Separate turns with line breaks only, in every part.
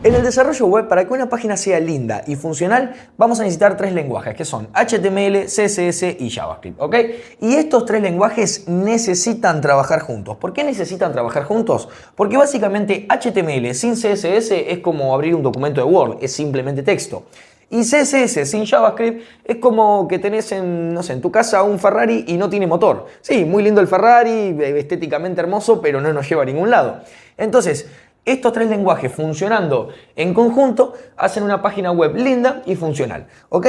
En el desarrollo web, para que una página sea linda y funcional, vamos a necesitar 3 lenguajes, que son HTML, CSS y JavaScript, ¿ok? Y estos 3 lenguajes necesitan trabajar juntos. ¿Por qué necesitan trabajar juntos? Porque básicamente HTML sin CSS es como abrir un documento de Word, es simplemente texto. Y CSS sin JavaScript es como que tenés no sé, en tu casa un Ferrari y no tiene motor. Sí, muy lindo el Ferrari, estéticamente hermoso, pero no nos lleva a ningún lado. Entonces, estos 3 lenguajes funcionando en conjunto hacen una página web linda y funcional, ¿ok?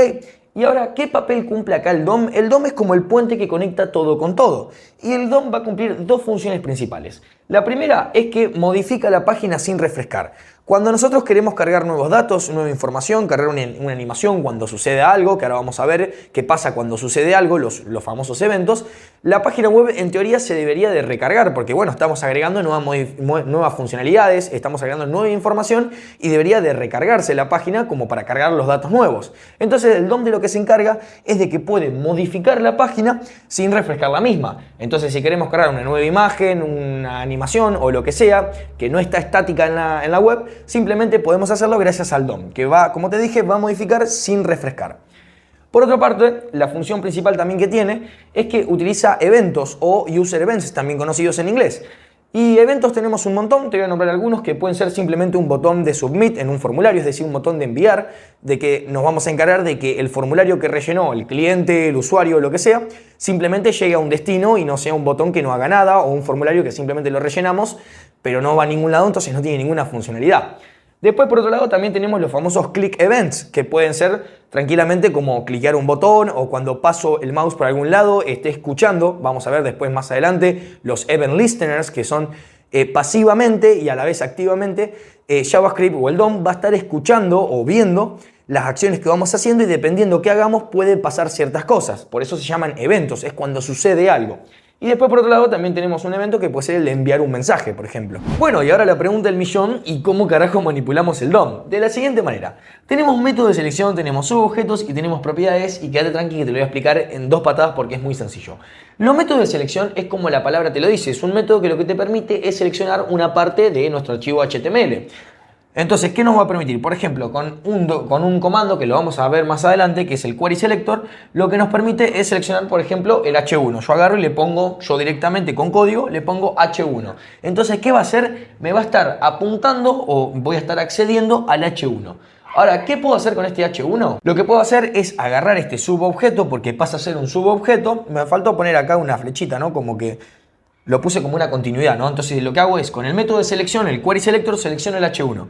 Y ahora, ¿qué papel cumple acá el DOM? El DOM es como el puente que conecta todo con todo. Y el DOM va a cumplir 2 funciones principales. La primera es que modifica la página sin refrescar. Cuando nosotros queremos cargar nuevos datos, nueva información, cargar una animación cuando sucede algo, que ahora vamos a ver qué pasa cuando sucede algo, los famosos eventos, la página web en teoría se debería de recargar porque bueno, estamos agregando nuevas funcionalidades, estamos agregando nueva información y debería de recargarse la página como para cargar los datos nuevos. Entonces el DOM de lo que se encarga es de que puede modificar la página sin refrescar la misma. Entonces si queremos cargar una nueva imagen, una animación o lo que sea que no está estática en la web, simplemente podemos hacerlo gracias al DOM, que va, como te dije, va a modificar sin refrescar. Por otra parte, la función principal también que tiene es que utiliza eventos o user events, también conocidos en inglés. Y eventos tenemos un montón, te voy a nombrar algunos que pueden ser simplemente un botón de submit en un formulario, es decir, un botón de enviar, de que nos vamos a encargar de que el formulario que rellenó el cliente, el usuario, lo que sea, simplemente llegue a un destino y no sea un botón que no haga nada o un formulario que simplemente lo rellenamos, pero no va a ningún lado, entonces no tiene ninguna funcionalidad. Después, por otro lado, también tenemos los famosos click events, que pueden ser tranquilamente como cliquear un botón o cuando paso el mouse por algún lado esté escuchando. Vamos a ver después más adelante los event listeners, que son pasivamente y a la vez activamente JavaScript o el DOM va a estar escuchando o viendo las acciones que vamos haciendo y dependiendo qué hagamos puede pasar ciertas cosas. Por eso se llaman eventos, es cuando sucede algo. Y después por otro lado también tenemos un evento que puede ser el de enviar un mensaje, por ejemplo. Bueno, y ahora la pregunta del millón, ¿y cómo carajo manipulamos el DOM? De la siguiente manera, tenemos un método de selección, tenemos subobjetos y tenemos propiedades y quédate tranqui que te lo voy a explicar en 2 patadas porque es muy sencillo. Los métodos de selección es como la palabra te lo dice, es un método que lo que te permite es seleccionar una parte de nuestro archivo HTML. Entonces, ¿qué nos va a permitir? Por ejemplo, con un comando que lo vamos a ver más adelante, que es el query selector, lo que nos permite es seleccionar, por ejemplo, el H1. Yo agarro y le pongo, yo directamente con código, le pongo H1. Entonces, ¿qué va a hacer? Me va a estar apuntando o voy a estar accediendo al H1. Ahora, ¿qué puedo hacer con este H1? Lo que puedo hacer es agarrar este subobjeto, porque pasa a ser un subobjeto. Me faltó poner acá una flechita, ¿no? Como que lo puse como una continuidad, ¿no? Entonces lo que hago es, con el método de selección, el query selector, selecciono el H1.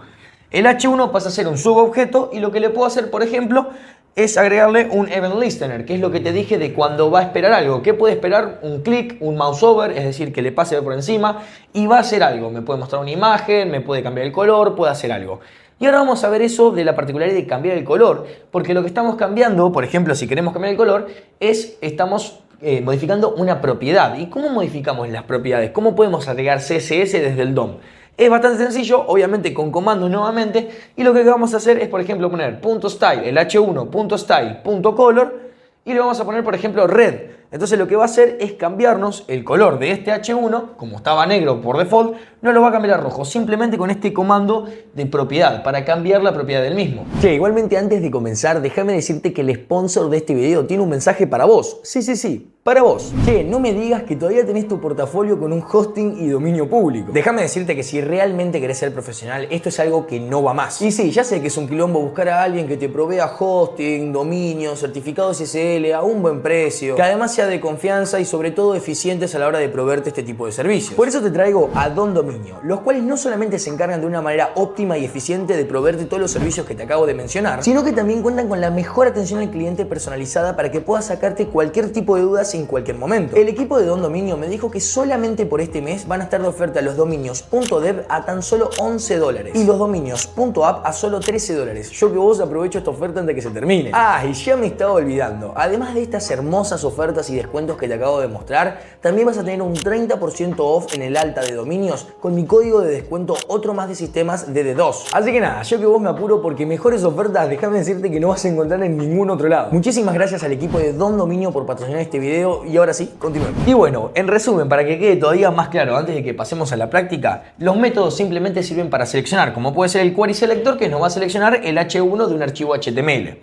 El H1 pasa a ser un subobjeto y lo que le puedo hacer, por ejemplo, es agregarle un event listener, que es lo que te dije de cuando va a esperar algo. ¿Qué puede esperar? Un clic, un mouse over, es decir, que le pase por encima y va a hacer algo. Me puede mostrar una imagen, me puede cambiar el color, puede hacer algo. Y ahora vamos a ver eso de la particularidad de cambiar el color, porque lo que estamos cambiando, por ejemplo, si queremos cambiar el color, estamos modificando una propiedad. ¿Y cómo modificamos las propiedades? ¿Cómo podemos agregar CSS desde el DOM? Es bastante sencillo, obviamente con comandos nuevamente, y lo que vamos a hacer es, por ejemplo, poner .style, el h1, .style, .color, y le vamos a poner, por ejemplo, red. Entonces lo que va a hacer es cambiarnos el color de este H1, como estaba negro por default, no lo va a cambiar a rojo, simplemente con este comando de propiedad, para cambiar la propiedad del mismo. Che, igualmente antes de comenzar, déjame decirte que el sponsor de este video tiene un mensaje para vos. Sí, para vos. Che, no me digas que todavía tenés tu portafolio con un hosting y dominio público. Déjame decirte que si realmente querés ser profesional, esto es algo que no va más. Y sí, ya sé que es un quilombo buscar a alguien que te provea hosting, dominio, certificados SSL a un buen precio, que además sea de confianza y sobre todo eficientes a la hora de proveerte este tipo de servicios. Por eso te traigo a Don Dominio, los cuales no solamente se encargan de una manera óptima y eficiente de proveerte todos los servicios que te acabo de mencionar, sino que también cuentan con la mejor atención al cliente personalizada para que puedas sacarte cualquier tipo de dudas en cualquier momento. El equipo de Don Dominio me dijo que solamente por este mes van a estar de oferta los dominios .dev a tan solo $11 y los dominios .app a solo $13. Yo que vos aprovecho esta oferta antes de que se termine. Ah, y ya me estaba olvidando. Además de estas hermosas ofertas y descuentos que te acabo de mostrar, también vas a tener un 30% off en el alta de dominios con mi código de descuento otro más de sistemas de DDoS. Así que nada, yo que vos me apuro porque mejores ofertas déjame decirte que no vas a encontrar en ningún otro lado. Muchísimas gracias al equipo de Don Dominio por patrocinar este video y ahora sí, continuemos. Y bueno, en resumen, para que quede todavía más claro antes de que pasemos a la práctica, los métodos simplemente sirven para seleccionar, como puede ser el Query Selector que nos va a seleccionar el H1 de un archivo HTML.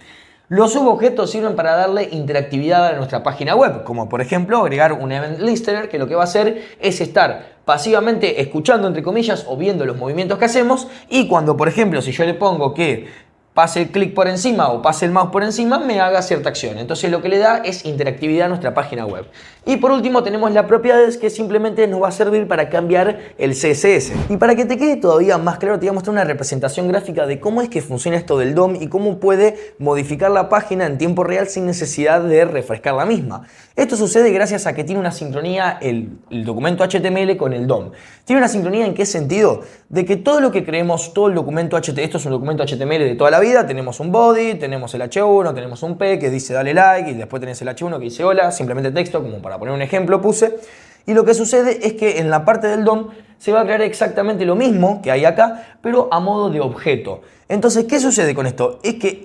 Los subobjetos sirven para darle interactividad a nuestra página web, como por ejemplo agregar un event listener que lo que va a hacer es estar pasivamente escuchando entre comillas o viendo los movimientos que hacemos y cuando por ejemplo si yo le pongo que pase el clic por encima o pase el mouse por encima, me haga cierta acción. Entonces lo que le da es interactividad a nuestra página web. Y por último tenemos las propiedades que simplemente nos va a servir para cambiar el CSS. Y para que te quede todavía más claro, te voy a mostrar una representación gráfica de cómo es que funciona esto del DOM y cómo puede modificar la página en tiempo real sin necesidad de refrescar la misma. Esto sucede gracias a que tiene una sincronía el documento HTML con el DOM. Tiene una sincronía ¿en qué sentido? De que todo lo que creemos, todo el documento HTML, esto es un documento HTML de toda la vida, tenemos un body, tenemos el H1, tenemos un P que dice dale like y después tenés el H1 que dice hola, simplemente texto, como para poner un ejemplo puse. Y lo que sucede es que en la parte del DOM se va a crear exactamente lo mismo que hay acá, pero a modo de objeto. Entonces, ¿qué sucede con esto? Es que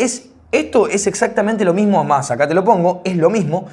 esto es exactamente lo mismo más, acá te lo pongo, es lo mismo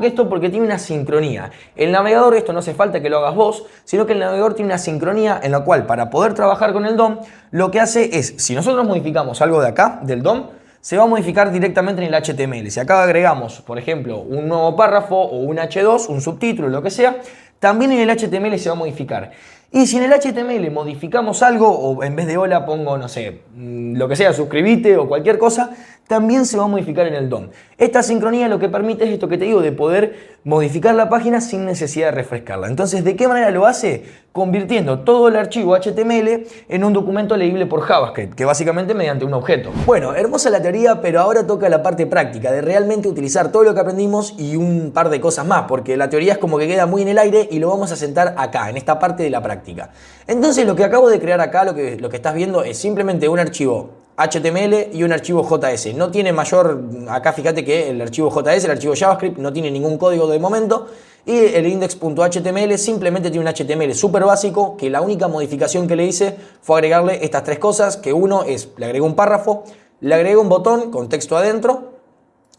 que esto porque tiene una sincronía. El navegador, esto no hace falta que lo hagas vos, sino que el navegador tiene una sincronía en la cual para poder trabajar con el DOM, lo que hace es, si nosotros modificamos algo de acá, del DOM, se va a modificar directamente en el HTML. Si acá agregamos, por ejemplo, un nuevo párrafo o un H2, un subtítulo, lo que sea, también en el HTML se va a modificar. Y si en el HTML modificamos algo, o en vez de hola pongo, no sé, lo que sea, suscribite o cualquier cosa, también se va a modificar en el DOM. Esta sincronía lo que permite es esto que te digo, de poder modificar la página sin necesidad de refrescarla. Entonces, ¿de qué manera lo hace? Convirtiendo todo el archivo HTML en un documento leíble por JavaScript, que básicamente mediante un objeto. Bueno, hermosa la teoría, pero ahora toca la parte práctica, de realmente utilizar todo lo que aprendimos y un par de cosas más, porque la teoría es como que queda muy en el aire y lo vamos a sentar acá, en esta parte de la práctica. Entonces, lo que acabo de crear acá, lo que estás viendo es simplemente un archivo HTML y un archivo JS. No tiene mayor, acá fíjate que el archivo JS, el archivo JavaScript, no tiene ningún código de momento. Y el index.html simplemente tiene un HTML súper básico, que la única modificación que le hice fue agregarle estas tres cosas, que uno es, le agregué un párrafo, le agregué un botón con texto adentro,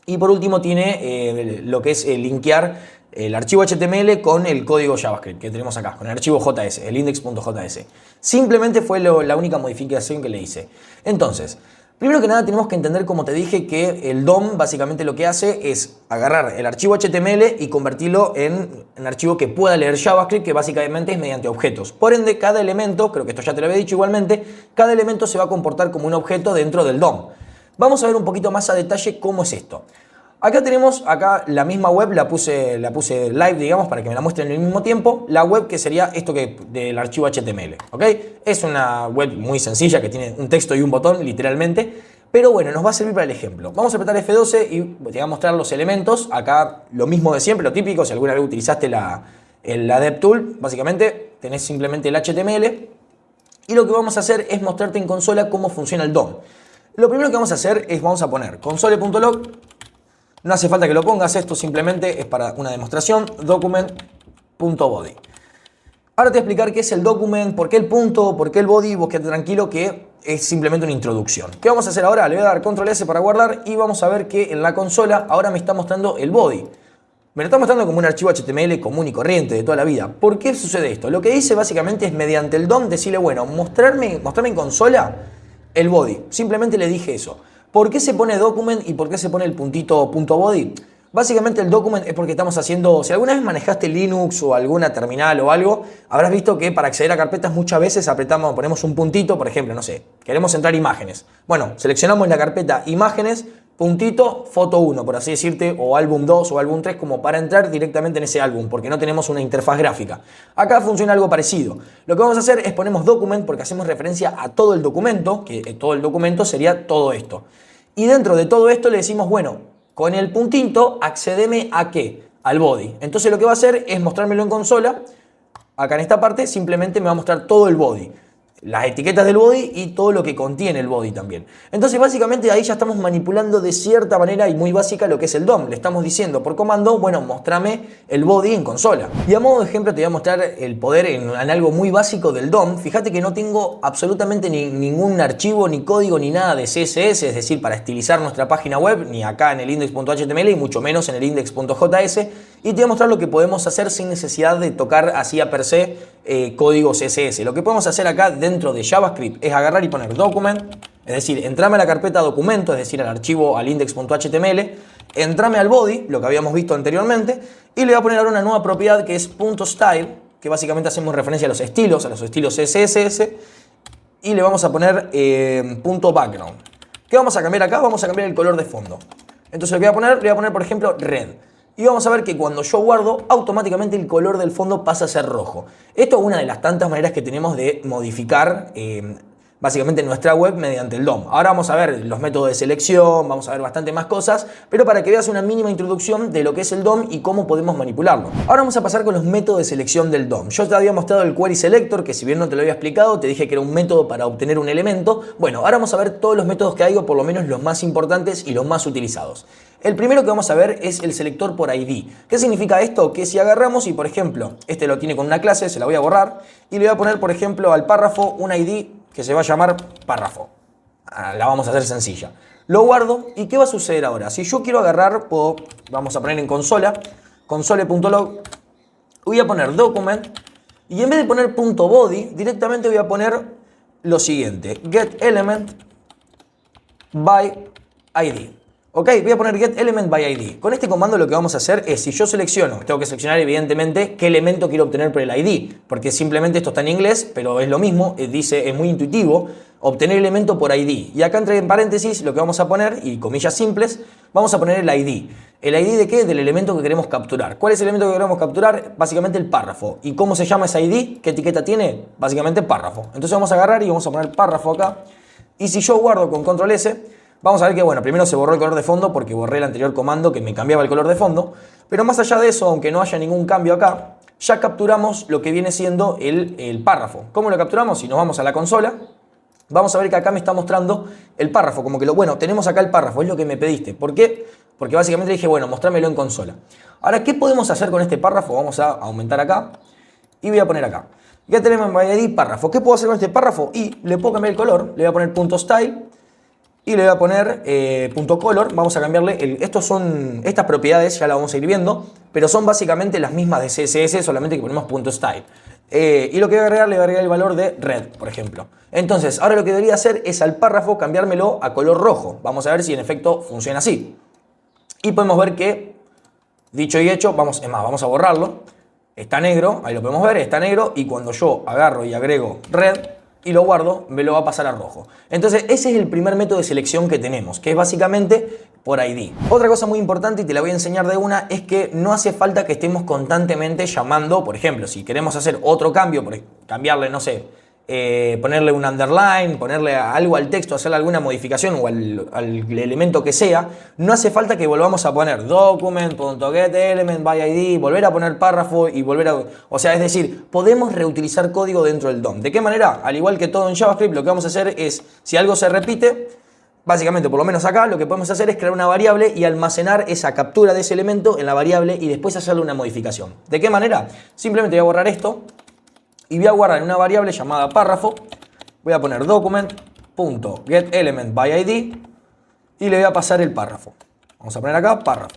y por último tiene lo que es linkear el archivo HTML con el código JavaScript que tenemos acá, con el archivo JS, el index.js. Simplemente fue la única modificación que le hice. Entonces, primero que nada tenemos que entender, como te dije, que el DOM básicamente lo que hace es agarrar el archivo HTML y convertirlo en un archivo que pueda leer JavaScript, que básicamente es mediante objetos. Por ende, cada elemento, creo que esto ya te lo había dicho igualmente, cada elemento se va a comportar como un objeto dentro del DOM. Vamos a ver un poquito más a detalle cómo es esto. Acá tenemos la misma web, la puse live, digamos, para que me la muestren al mismo tiempo. La web que sería esto del archivo HTML, ¿ok? Es una web muy sencilla que tiene un texto y un botón, literalmente. Pero bueno, nos va a servir para el ejemplo. Vamos a apretar F12 y te voy a mostrar los elementos. Acá lo mismo de siempre, lo típico. Si alguna vez utilizaste la DevTool, básicamente tenés simplemente el HTML. Y lo que vamos a hacer es mostrarte en consola cómo funciona el DOM. Lo primero que vamos a hacer es, vamos a poner console.log. No hace falta que lo pongas, esto simplemente es para una demostración, document.body. Ahora te voy a explicar qué es el document, por qué el punto, por qué el body, vos quedate tranquilo que es simplemente una introducción. ¿Qué vamos a hacer ahora? Le voy a dar control S para guardar y vamos a ver que en la consola ahora me está mostrando el body. Me lo está mostrando como un archivo HTML común y corriente de toda la vida. ¿Por qué sucede esto? Lo que hice básicamente es mediante el DOM decirle, bueno, mostrarme en consola el body. Simplemente le dije eso. ¿Por qué se pone document y por qué se pone el puntito .body? Básicamente el document es porque estamos haciendo, si alguna vez manejaste Linux o alguna terminal o algo, habrás visto que para acceder a carpetas muchas veces ponemos un puntito, por ejemplo, no sé, queremos entrar imágenes. Bueno, seleccionamos la carpeta imágenes, puntito, foto 1, por así decirte, o álbum 2 o álbum 3, como para entrar directamente en ese álbum, porque no tenemos una interfaz gráfica. Acá funciona algo parecido. Lo que vamos a hacer es ponemos document porque hacemos referencia a todo el documento, que todo el documento sería todo esto. Y dentro de todo esto le decimos, bueno, con el puntito accedeme a ¿qué? Al body. Entonces lo que va a hacer es mostrármelo en consola. Acá en esta parte simplemente me va a mostrar todo el body. las etiquetas del body y todo lo que contiene el body también. Entonces básicamente ahí ya estamos manipulando de cierta manera y muy básica lo que es el DOM. Le estamos diciendo por comando, bueno, mostrame el body en consola. Y a modo de ejemplo te voy a mostrar el poder en algo muy básico del DOM. Fíjate que no tengo absolutamente ningún archivo, ni código, ni nada de CSS, es decir, para estilizar nuestra página web, ni acá en el index.html y mucho menos en el index.js. Y te voy a mostrar lo que podemos hacer sin necesidad de tocar así a per se código CSS. Lo que podemos hacer acá dentro de JavaScript es agarrar y poner document, es decir, entrame a la carpeta documento, es decir, al archivo, al index.html, entrame al body, lo que habíamos visto anteriormente, y le voy a poner ahora una nueva propiedad que es .style, que básicamente hacemos referencia a los estilos CSS, y le vamos a poner .background. ¿Qué vamos a cambiar acá? Vamos a cambiar el color de fondo. Entonces lo que voy a poner por ejemplo red. Y vamos a ver que cuando yo guardo, automáticamente el color del fondo pasa a ser rojo. Esto es una de las tantas maneras que tenemos de modificar básicamente nuestra web mediante el DOM. Ahora vamos a ver los métodos de selección, vamos a ver bastante más cosas, pero para que veas una mínima introducción de lo que es el DOM y cómo podemos manipularlo. Ahora vamos a pasar con los métodos de selección del DOM. Yo te había mostrado el Query Selector, que si bien no te lo había explicado, te dije que era un método para obtener un elemento. Bueno, ahora vamos a ver todos los métodos que hay, o por lo menos los más importantes y los más utilizados. El primero que vamos a ver es el selector por ID. ¿Qué significa esto? Que si agarramos y, por ejemplo, este lo tiene con una clase, se la voy a borrar, y le voy a poner, por ejemplo, al párrafo un ID que se va a llamar párrafo. La vamos a hacer sencilla. Lo guardo, ¿y qué va a suceder ahora? Si yo quiero agarrar, vamos a poner en consola, console.log, voy a poner document, y en vez de poner .body, directamente voy a poner lo siguiente, getElement by ID. Ok, voy a poner getElement by ID. Con este comando lo que vamos a hacer es, si yo selecciono, tengo que seleccionar evidentemente qué elemento quiero obtener por el ID, porque simplemente esto está en inglés, pero es lo mismo, dice, es muy intuitivo, obtener elemento por ID. Y acá entre paréntesis lo que vamos a poner, y comillas simples, vamos a poner el ID. ¿El ID de qué? Del elemento que queremos capturar. ¿Cuál es el elemento que queremos capturar? Básicamente el párrafo. ¿Y cómo se llama ese ID? ¿Qué etiqueta tiene? Básicamente párrafo. Entonces vamos a agarrar y vamos a poner párrafo acá. Y si yo guardo con control S, vamos a ver que, bueno, primero se borró el color de fondo porque borré el anterior comando que me cambiaba el color de fondo. Pero más allá de eso, aunque no haya ningún cambio acá, ya capturamos lo que viene siendo el párrafo. ¿Cómo lo capturamos? Si nos vamos a la consola, vamos a ver que acá me está mostrando el párrafo. Como que bueno, tenemos acá el párrafo, es lo que me pediste. ¿Por qué? Porque básicamente dije, bueno, mostrámelo en consola. Ahora, ¿qué podemos hacer con este párrafo? Vamos a aumentar acá y voy a poner acá. getElement by ID párrafo. ¿Qué puedo hacer con este párrafo? Y le puedo cambiar el color, le voy a poner .style. Y le voy a poner .color, vamos a cambiarle, estas propiedades ya las vamos a ir viendo, pero son básicamente las mismas de CSS, solamente que ponemos .style. Y lo que voy a agregar, le voy a agregar el valor de red, por ejemplo. Entonces, ahora lo que debería hacer es al párrafo cambiármelo a color rojo. Vamos a ver si en efecto funciona así. Y podemos ver que, dicho y hecho, vamos a borrarlo. Está negro, ahí lo podemos ver, está negro, y cuando yo agarro y agrego red, y lo guardo, me lo va a pasar a rojo. Entonces ese es el primer método de selección que tenemos, que es básicamente por ID. Otra cosa muy importante, y te la voy a enseñar de una, es que no hace falta que estemos constantemente llamando, por ejemplo, si queremos hacer otro cambio, cambiarle, no sé, ponerle un underline, ponerle algo al texto, hacerle alguna modificación o al elemento que sea, no hace falta que volvamos a poner document.getElement by ID, volver a poner párrafo y volver a... O sea, es decir, podemos reutilizar código dentro del DOM. ¿De qué manera? Al igual que todo en JavaScript, lo que vamos a hacer es, si algo se repite, básicamente, por lo menos acá, lo que podemos hacer es crear una variable y almacenar esa captura de ese elemento en la variable y después hacerle una modificación. ¿De qué manera? Simplemente voy a borrar esto y voy a guardar en una variable llamada párrafo. Voy a poner document.getElement by ID y le voy a pasar el párrafo. Vamos a poner acá párrafo.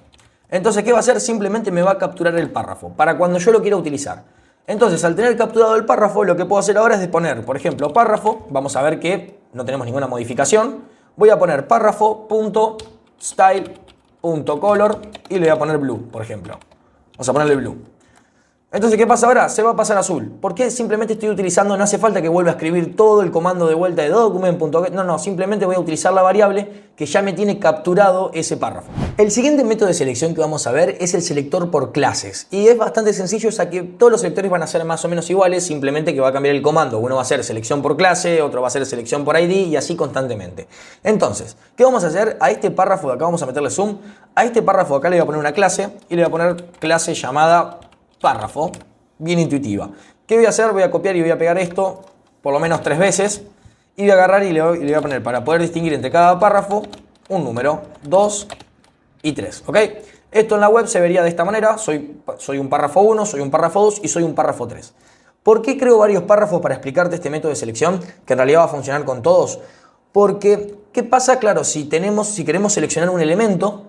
Entonces, ¿qué va a hacer? Simplemente me va a capturar el párrafo para cuando yo lo quiera utilizar. Entonces, al tener capturado el párrafo, lo que puedo hacer ahora es poner, por ejemplo, párrafo. Vamos a ver que no tenemos ninguna modificación. Voy a poner párrafo.style.color y le voy a poner blue, por ejemplo. Vamos a ponerle blue. Entonces, ¿qué pasa ahora? Se va a pasar azul. ¿Por qué? Simplemente estoy utilizando, no hace falta que vuelva a escribir todo el comando de vuelta de document.get. No, simplemente voy a utilizar la variable que ya me tiene capturado ese párrafo. El siguiente método de selección que vamos a ver es el selector por clases. Y es bastante sencillo, ya que todos los selectores van a ser más o menos iguales, simplemente que va a cambiar el comando. Uno va a ser selección por clase, otro va a ser selección por ID y así constantemente. Entonces, ¿qué vamos a hacer? A este párrafo de acá vamos a meterle zoom. A este párrafo de acá le voy a poner una clase y le voy a poner clase llamada párrafo, bien intuitiva. ¿Qué voy a hacer? Voy a copiar y voy a pegar esto por lo menos 3 veces, y voy a agarrar y le voy a poner, para poder distinguir entre cada párrafo, un número, 2 y 3, ¿ok? Esto en la web se vería de esta manera: soy un párrafo 1, soy un párrafo 2 y soy un párrafo 3. ¿Por qué creo varios párrafos para explicarte este método de selección, que en realidad va a funcionar con todos? Porque, ¿qué pasa? Claro, si queremos seleccionar un elemento,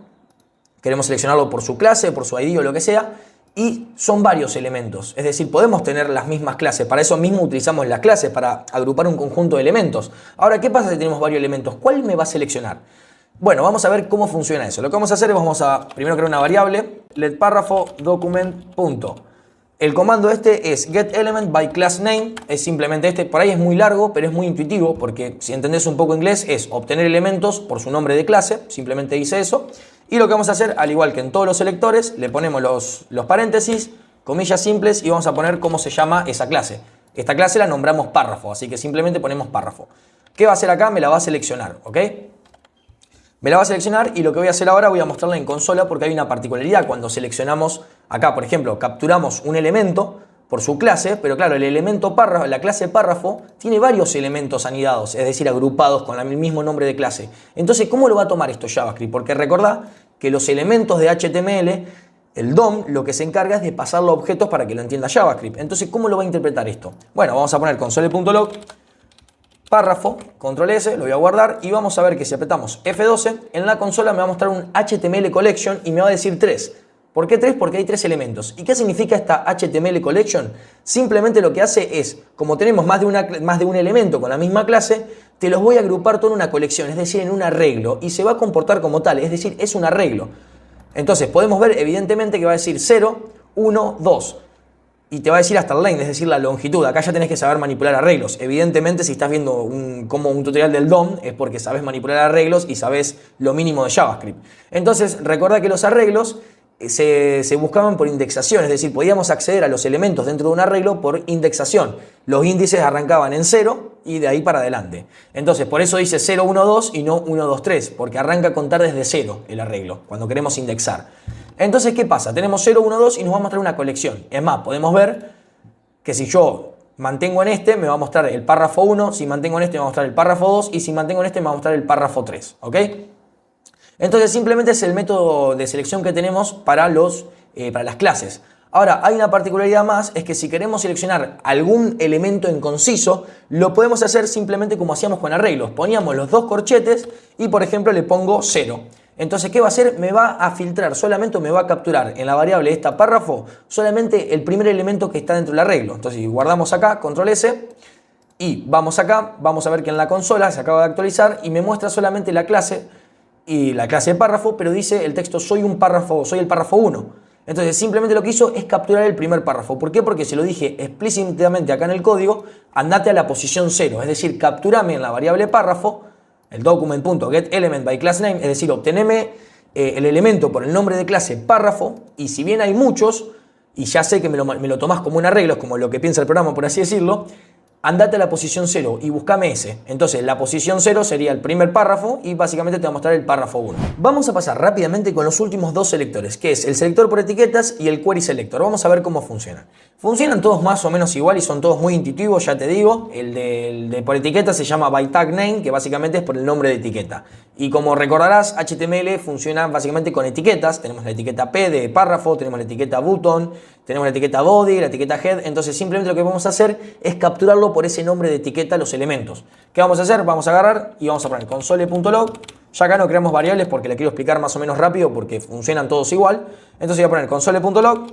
queremos seleccionarlo por su clase, por su ID o lo que sea, y son varios elementos. Es decir, podemos tener las mismas clases. Para eso mismo utilizamos las clases, para agrupar un conjunto de elementos. Ahora, ¿qué pasa si tenemos varios elementos? ¿Cuál me va a seleccionar? Bueno, vamos a ver cómo funciona eso. Lo que vamos a hacer es, vamos a primero crear una variable, letPárrafo document. El comando este es getElementByClassName, es simplemente este. Por ahí es muy largo, pero es muy intuitivo, porque si entendés un poco inglés es obtener elementos por su nombre de clase, simplemente dice eso. Y lo que vamos a hacer, al igual que en todos los selectores, le ponemos los paréntesis, comillas simples, y vamos a poner cómo se llama esa clase. Esta clase la nombramos párrafo, así que simplemente ponemos párrafo. ¿Qué va a hacer acá? Me la va a seleccionar, ¿ok? Me la va a seleccionar, y lo que voy a hacer ahora, voy a mostrarla en consola, porque hay una particularidad cuando seleccionamos acá. Por ejemplo, capturamos un elemento por su clase, pero claro, el elemento párrafo, la clase párrafo, tiene varios elementos anidados, es decir, agrupados con el mismo nombre de clase. Entonces, ¿cómo lo va a tomar esto JavaScript? Porque recordá que los elementos de HTML, el DOM, lo que se encarga es de pasarlo a objetos para que lo entienda JavaScript. Entonces, ¿cómo lo va a interpretar esto? Bueno, vamos a poner console.log párrafo, control S, lo voy a guardar, y vamos a ver que si apretamos F12, en la consola me va a mostrar un HTML collection y me va a decir 3. ¿Por qué 3? Porque hay 3 elementos. ¿Y qué significa esta HTML collection? Simplemente lo que hace es, como tenemos más de un elemento con la misma clase, te los voy a agrupar todo en una colección, es decir, en un arreglo, y se va a comportar como tal, es decir, es un arreglo. Entonces podemos ver evidentemente que va a decir 0, 1, 2. Y te va a decir hasta el length, es decir, la longitud. Acá ya tenés que saber manipular arreglos. Evidentemente, si estás viendo como un tutorial del DOM, es porque sabes manipular arreglos y sabes lo mínimo de JavaScript. Entonces, recuerda que los arreglos se buscaban por indexación, es decir, podíamos acceder a los elementos dentro de un arreglo por indexación. Los índices arrancaban en 0 y de ahí para adelante. Entonces, por eso dice 0, 1, 2 y no 1, 2, 3, porque arranca a contar desde 0 el arreglo, cuando queremos indexar. Entonces, ¿qué pasa? Tenemos 0, 1, 2 y nos va a mostrar una colección. Es más, podemos ver que si yo mantengo en este, me va a mostrar el párrafo 1, si mantengo en este, me va a mostrar el párrafo 2, y si mantengo en este, me va a mostrar el párrafo 3. ¿Ok? Entonces, simplemente es el método de selección que tenemos para las clases. Ahora, hay una particularidad más, es que si queremos seleccionar algún elemento en conciso, lo podemos hacer simplemente como hacíamos con arreglos. Poníamos los dos corchetes y, por ejemplo, le pongo 0. Entonces, ¿qué va a hacer? Me va a filtrar solamente, o me va a capturar en la variable esta párrafo solamente el primer elemento que está dentro del arreglo. Entonces, guardamos acá, control S, y vamos acá, vamos a ver que en la consola se acaba de actualizar y me muestra solamente la clase y la clase de párrafo, pero dice el texto soy el párrafo 1. Entonces, simplemente lo que hizo es capturar el primer párrafo. ¿Por qué? Porque se lo dije explícitamente acá en el código, andate a la posición 0, es decir, capturame en la variable párrafo el document.getElementByClassName, es decir, obteneme el elemento por el nombre de clase párrafo, y si bien hay muchos, y ya sé que me lo tomás como un arreglo, es como lo que piensa el programa, por así decirlo, andate a la posición 0 y buscame ese. Entonces, la posición 0 sería el primer párrafo y básicamente te va a mostrar el párrafo 1. Vamos a pasar rápidamente con los últimos dos selectores, que es el selector por etiquetas y el query selector. Vamos a ver cómo funcionan. Funcionan todos más o menos igual y son todos muy intuitivos, ya te digo. El de por etiqueta se llama byTagName, que básicamente es por el nombre de etiqueta. Y como recordarás, HTML funciona básicamente con etiquetas. Tenemos la etiqueta P de párrafo, tenemos la etiqueta button, tenemos la etiqueta body, la etiqueta head. Entonces simplemente lo que vamos a hacer es capturarlo por ese nombre de etiqueta los elementos. ¿Qué vamos a hacer? Vamos a agarrar y vamos a poner console.log. Ya acá no creamos variables porque le quiero explicar más o menos rápido porque funcionan todos igual. Entonces voy a poner console.log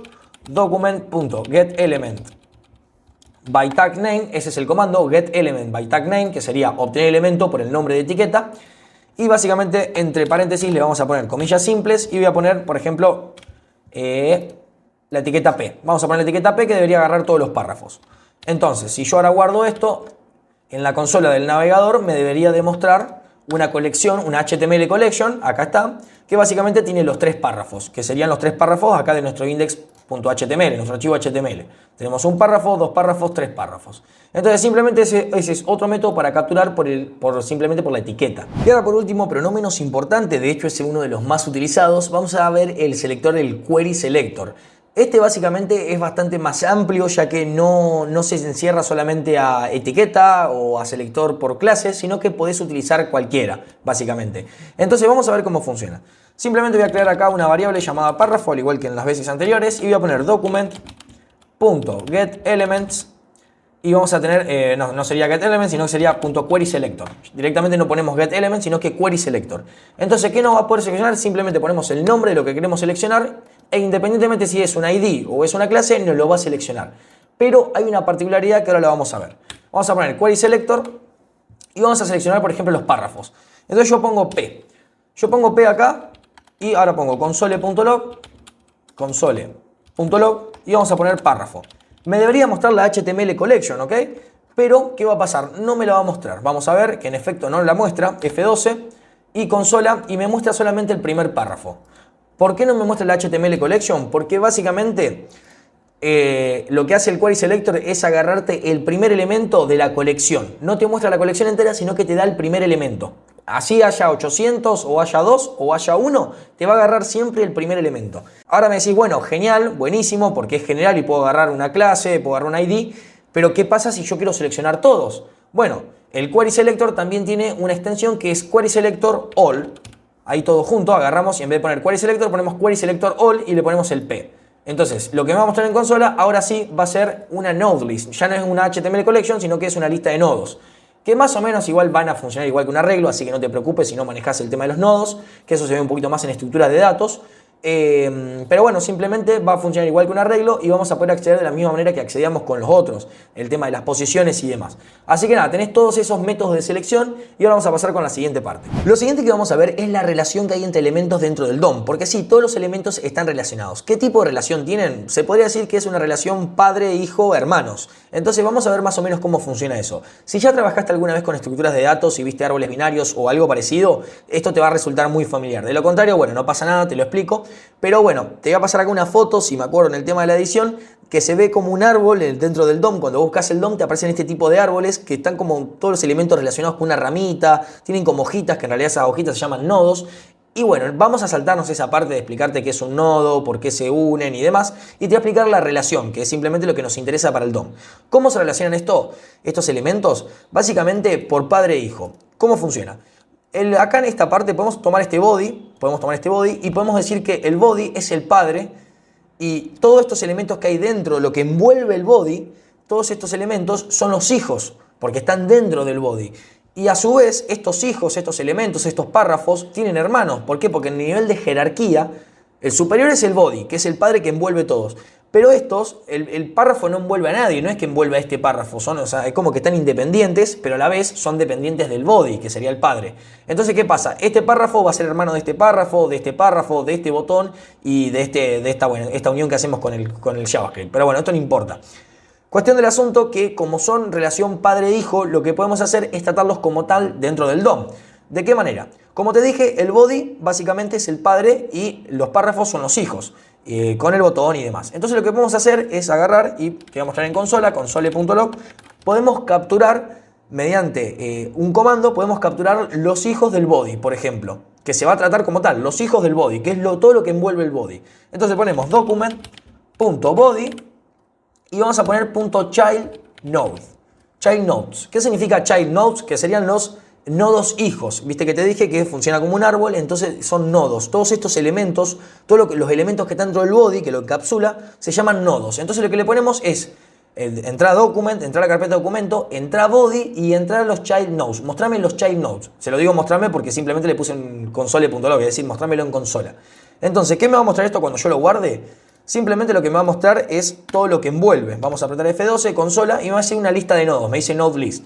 document.getElementByTagName. Ese es el comando, getElementByTagName, que sería obtener elemento por el nombre de etiqueta. Y básicamente entre paréntesis le vamos a poner comillas simples y voy a poner, por ejemplo, la etiqueta P. Vamos a poner la etiqueta P que debería agarrar todos los párrafos. Entonces, si yo ahora guardo esto, en la consola del navegador me debería demostrar una colección, una HTML collection, acá está, que básicamente tiene los 3 párrafos, que serían los 3 párrafos acá de nuestro index.html, nuestro archivo HTML. Tenemos un párrafo, 2 párrafos, 3 párrafos. Entonces simplemente ese es otro método para capturar simplemente por la etiqueta. Y ahora por último, pero no menos importante, de hecho es uno de los más utilizados, vamos a ver el selector, el query selector. Este básicamente es bastante más amplio, ya que no se encierra solamente a etiqueta o a selector por clase, sino que podés utilizar cualquiera, básicamente. Entonces vamos a ver cómo funciona. Simplemente voy a crear acá una variable llamada párrafo, al igual que en las veces anteriores, y voy a poner document.getElements. Y vamos a tener, no sería getElements, sino que sería .querySelector. Directamente no ponemos getElements, sino que querySelector. Entonces, ¿qué nos va a poder seleccionar? Simplemente ponemos el nombre de lo que queremos seleccionar e independientemente si es una ID o es una clase, nos lo va a seleccionar. Pero hay una particularidad que ahora la vamos a ver. Vamos a poner querySelector y vamos a seleccionar, por ejemplo, los párrafos. Entonces yo pongo P. Yo pongo P acá y ahora pongo console.log y vamos a poner párrafo. Me debería mostrar la HTML collection, ¿ok? Pero, ¿qué va a pasar? No me la va a mostrar. Vamos a ver que en efecto no la muestra. F12 y consola y me muestra solamente el primer párrafo. ¿Por qué no me muestra la HTML collection? Porque básicamente lo que hace el query selector es agarrarte el primer elemento de la colección. No te muestra la colección entera, sino que te da el primer elemento. Así haya 800 o haya 2 o haya 1, te va a agarrar siempre el primer elemento. Ahora me decís, bueno, genial, buenísimo, porque es general y puedo agarrar una clase, puedo agarrar una ID, pero ¿qué pasa si yo quiero seleccionar todos? Bueno, el query selector también tiene una extensión que es query selector all. Ahí todo junto, agarramos y en vez de poner query selector, ponemos query selector all y le ponemos el P. Entonces, lo que me va a mostrar en consola, ahora sí va a ser una node list. Ya no es una HTML collection, sino que es una lista de nodos. Que más o menos igual van a funcionar igual que un arreglo, así que no te preocupes si no manejas el tema de los nodos, que eso se ve un poquito más en estructuras de datos. Pero bueno, simplemente va a funcionar igual que un arreglo y vamos a poder acceder de la misma manera que accedíamos con los otros, el tema de las posiciones y demás. Así que nada, tenés todos esos métodos de selección y ahora vamos a pasar con la siguiente parte. Lo siguiente que vamos a ver es la relación que hay entre elementos dentro del DOM, porque sí, todos los elementos están relacionados. ¿Qué tipo de relación tienen? Se podría decir que es una relación padre, hijo, hermanos. Entonces vamos a ver más o menos cómo funciona eso. Si ya trabajaste alguna vez con estructuras de datos y viste árboles binarios o algo parecido, esto te va a resultar muy familiar. De lo contrario, bueno, no pasa nada, te lo explico. Pero bueno, te voy a pasar acá una foto, si me acuerdo en el tema de la edición, que se ve como un árbol dentro del DOM. Cuando buscas el DOM te aparecen este tipo de árboles que están como todos los elementos relacionados con una ramita, tienen como hojitas, que en realidad esas hojitas se llaman nodos. Y bueno, vamos a saltarnos esa parte de explicarte qué es un nodo, por qué se unen y demás. Y te voy a explicar la relación, que es simplemente lo que nos interesa para el DOM. ¿Cómo se relacionan estos elementos? Básicamente por padre e hijo. ¿Cómo funciona? Acá en esta parte podemos tomar este body y podemos decir que el body es el padre y todos estos elementos que hay dentro, lo que envuelve el body, todos estos elementos son los hijos, porque están dentro del body. Y a su vez, estos hijos, estos elementos, estos párrafos, tienen hermanos. ¿Por qué? Porque en el nivel de jerarquía, el superior es el body, que es el padre que envuelve todos. Pero estos, el párrafo no envuelve a nadie, no es que envuelve a este párrafo, o sea, es como que están independientes, pero a la vez son dependientes del body, que sería el padre. Entonces, ¿qué pasa? Este párrafo va a ser hermano de este párrafo, de este botón y de esta unión que hacemos con el JavaScript. Pero bueno, esto no importa. Cuestión del asunto que como son relación padre-hijo, lo que podemos hacer es tratarlos como tal dentro del DOM. ¿De qué manera? Como te dije, el body básicamente es el padre y los párrafos son los hijos, con el botón y demás. Entonces lo que podemos hacer es agarrar y te voy a mostrar en consola, console.log, podemos capturar mediante un comando, podemos capturar los hijos del body, por ejemplo, que se va a tratar como tal, los hijos del body, que es todo lo que envuelve el body. Entonces ponemos document.body y vamos a poner .childNode. Child nodes. ¿Qué significa child nodes? Que serían los nodos hijos. Viste que te dije que funciona como un árbol, entonces son nodos. Todos estos elementos, los elementos que están dentro del body, que lo encapsula, se llaman nodos. Entonces lo que le ponemos es entrar a document, entrar a la carpeta documento, entrar a body y entrar a los child nodes. Mostrame los child nodes. Se lo digo mostrarme porque simplemente le puse en console.log, es decir, mostrármelo en consola. Entonces, ¿qué me va a mostrar esto cuando yo lo guarde? Simplemente lo que me va a mostrar es todo lo que envuelve. Vamos a apretar F12, consola, y me va a hacer una lista de nodos. Me dice node list.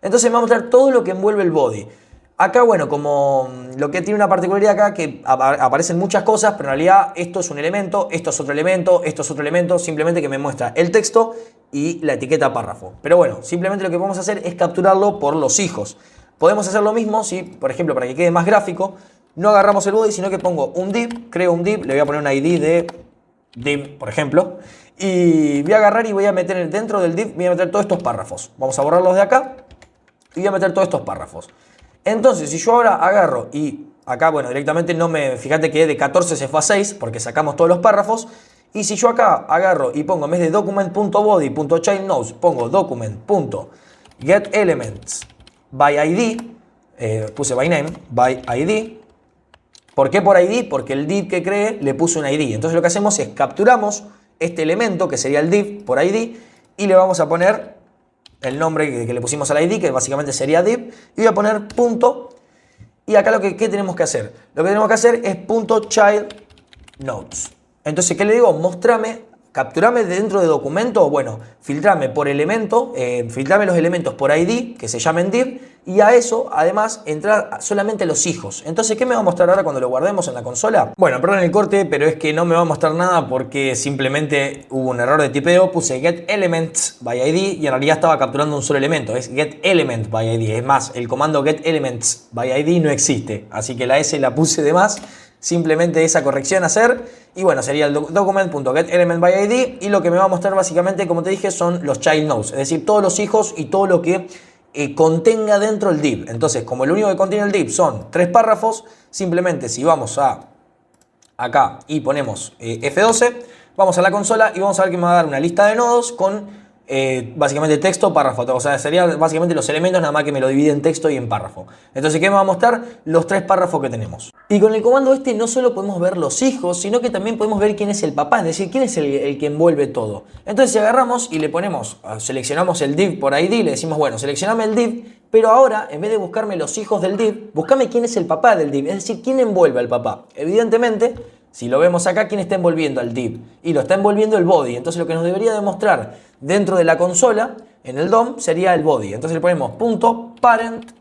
Entonces me va a mostrar todo lo que envuelve el body. Acá, bueno, como lo que tiene una particularidad acá, que aparecen muchas cosas, pero en realidad esto es un elemento, esto es otro elemento, esto es otro elemento, simplemente que me muestra el texto y la etiqueta párrafo. Pero bueno, simplemente lo que podemos hacer es capturarlo por los hijos. Podemos hacer lo mismo si, por ejemplo, para que quede más gráfico, no agarramos el body, sino que pongo un div, creo un div, le voy a poner una ID de div, por ejemplo, y voy a agarrar y voy a meter dentro del div, voy a meter todos estos párrafos. Vamos a borrarlos de acá y voy a meter todos estos párrafos. Entonces, si yo ahora agarro y acá, bueno, directamente fíjate que de 14 se fue a 6 porque sacamos todos los párrafos. Y si yo acá agarro y pongo en vez de document.body.childNodes, pongo document.getElements.byId, puse by name, by ID. ¿Por qué por ID? Porque el div que creé le puse un ID. Entonces lo que hacemos es capturamos este elemento, que sería el div por ID, y le vamos a poner el nombre que le pusimos al ID, que básicamente sería div, y voy a poner punto. Y acá ¿qué tenemos que hacer? Lo que tenemos que hacer es punto child nodes. Entonces, ¿qué le digo? Mostrame, capturame dentro de documento, bueno, filtrame por elemento, filtrame los elementos por ID, que se llamen div, y a eso, además, entrar solamente los hijos. Entonces, ¿qué me va a mostrar ahora cuando lo guardemos en la consola? Bueno, perdón el corte, pero es que no me va a mostrar nada porque simplemente hubo un error de tipeo, puse getElements by ID y en realidad estaba capturando un solo elemento, es getElement by ID. Es más, el comando getElements by ID no existe, así que la S la puse de más. Simplemente esa corrección a hacer y bueno, sería el document.getElementById y lo que me va a mostrar básicamente, como te dije, son los child nodes, es decir, todos los hijos y todo lo que contenga dentro el div. Entonces, como lo único que contiene el div son 3 párrafos, simplemente si vamos a acá y ponemos F12, vamos a la consola y vamos a ver que me va a dar una lista de nodos con básicamente texto, párrafo. O sea, sería básicamente los elementos, nada más que me lo divide en texto y en párrafo. Entonces, ¿qué me va a mostrar? Los 3 párrafos que tenemos. Y con el comando este no solo podemos ver los hijos, sino que también podemos ver quién es el papá, es decir, quién es el que envuelve todo. Entonces, si agarramos y le ponemos, seleccionamos el div por ID, le decimos, bueno, seleccioname el div, pero ahora, en vez de buscarme los hijos del div, buscame quién es el papá del div, es decir, quién envuelve al papá. Evidentemente, si lo vemos acá, ¿quién está envolviendo al div? Y lo está envolviendo el body. Entonces, lo que nos debería demostrar dentro de la consola, en el DOM, sería el body. Entonces, le ponemos punto parent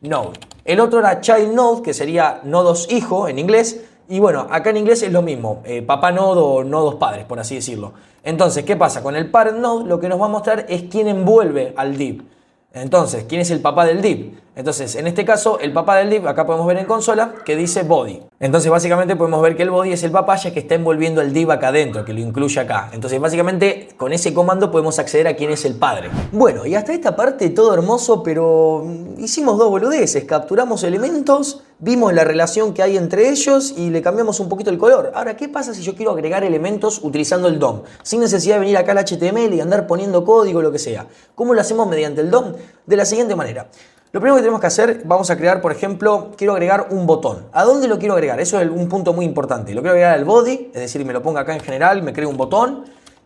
node. El otro era child node, que sería nodos hijo en inglés. Y bueno, acá en inglés es lo mismo, papá node o nodos padres, por así decirlo. Entonces, ¿qué pasa? Con el parent node lo que nos va a mostrar es quién envuelve al div. Entonces, ¿quién es el papá del div? Entonces, en este caso, el papá del div, acá podemos ver en consola, que dice body. Entonces, básicamente podemos ver que el body es el papá, ya que está envolviendo el div acá adentro, que lo incluye acá. Entonces, básicamente, con ese comando podemos acceder a quién es el padre. Bueno, y hasta esta parte todo hermoso, pero hicimos dos boludeces. Capturamos elementos, vimos la relación que hay entre ellos y le cambiamos un poquito el color. Ahora, ¿qué pasa si yo quiero agregar elementos utilizando el DOM? Sin necesidad de venir acá al HTML y andar poniendo código, lo que sea. ¿Cómo lo hacemos mediante el DOM? De la siguiente manera. Lo primero que tenemos que hacer, vamos a crear, por ejemplo, quiero agregar un botón. ¿A dónde lo quiero agregar? Eso es un punto muy importante. Lo quiero agregar al body, es decir, me lo pongo acá en general, me creo un botón.